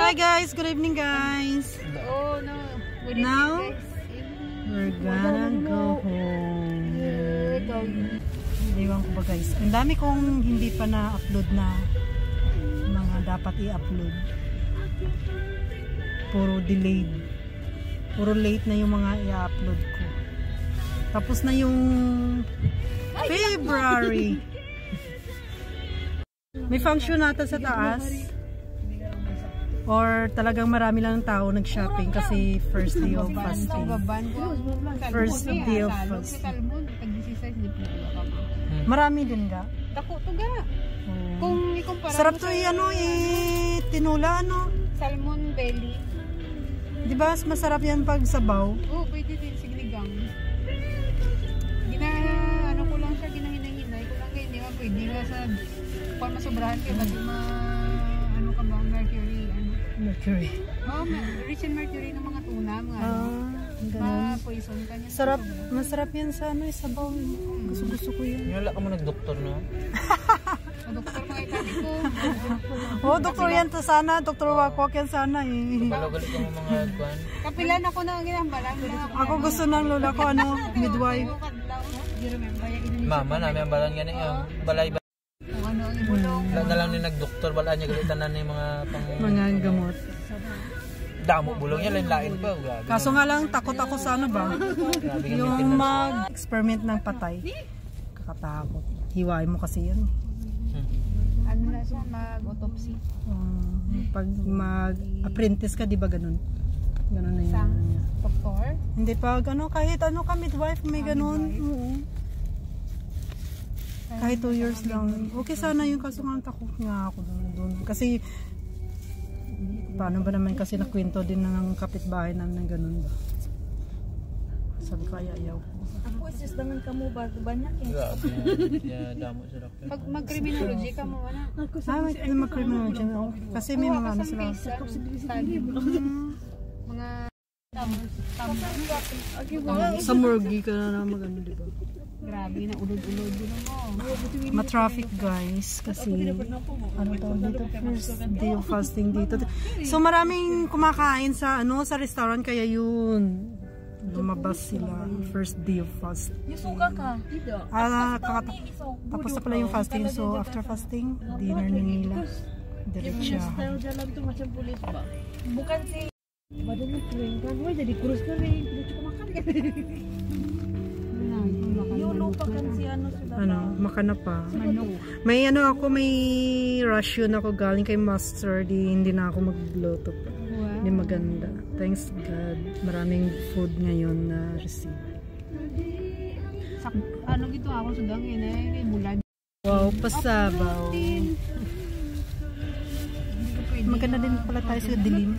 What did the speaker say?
Hi guys, good evening guys. Oh no. Now we're gonna go home. Iwan ko ba guys? Ang dami kong hindi pa na-upload na mga dapat i-upload. Puro delayed. Puro late na yung mga i-upload ko. Tapos na yung February. May function nata sa taas. Or talagang marami lang ng tao nag-shopping kasi first day of fasting. First day of fasting. Marami din ga? Dako to ga. Kung ikumpara sarap to tinula ano? Salmon belly. Di ba masarap yan pag sabaw? Oo, pwede din sinigang. Ano ko lang siya, ginahinay-hinay ko lang kayo. Hindi ba pwede nga sa kung masobrahan kayo kasi ano ka ba, mercury. Mercury. Oh, rich in mercury ng mga tuna, mga ma-poison ka niya. Sarap, masarap yan sa sabaw. Gusto ko yan. Wala ka mo nag-doktor, no? Doktor mga itabi ko. Oh, doktor yan to sana. Doktor Wakwak yan sana eh. Palogalit ko mga kwan. Kapilan ako na ginambalan. Ako gusto ng lola ko, midwife. Mama, namin ang balan ganit yung balay ba? Ano ang ibulong? Na lang ni nag-doktor, balaan niya galitan na yung mga mga gamot. Damo bulong niya, lain-lain pa. Kaso nga lang, takot ako sa ba? Yung mag-experiment ng patay. Kakatakot. Hiwain mo kasi yan. Ano na siya, mag-autopsy. Pag mag-apprentice ka, di ba ganun? Ganun na yun. Doktor? Hindi pag kahit ka midwife, may ganun. Kahit 2 years lang. Okay sana yung kaso nga takot nga ako doon. Kasi paano ba naman kasi nakwento din ng kapitbahay namin ng ganun ba? Sabi ko ayaw ko. Ako is dangan ka mo ba banyak eh. Damo sila. Pag mag-criminology ka mo ana. May mag-criminology kasi may mga ano sila. Mga sa morgue ka na magano di ba? Grabe na ulod-ulod din mo. Ma-traffic guys kasi ano tawag dito, first day of fasting dito. So maraming kumakain sa sa restaurant kaya yun. Lumabas sila first day of fasting. Yusuga ka. Tapos na pala yung fasting. So after fasting, dinner na nila. Diretsahan. Bukan si badan mo kering kan, jadi kurus kering. Tidak cukup makan kan. Lupakan si makana pa. May may ration ako galing kay master, hindi na ako magluto pa. Hindi maganda. Thanks God. Maraming food ngayon na receive. Gito ako sa dangin bulan. Wow, pasabaw. Maganda din pala tayo sa dilim.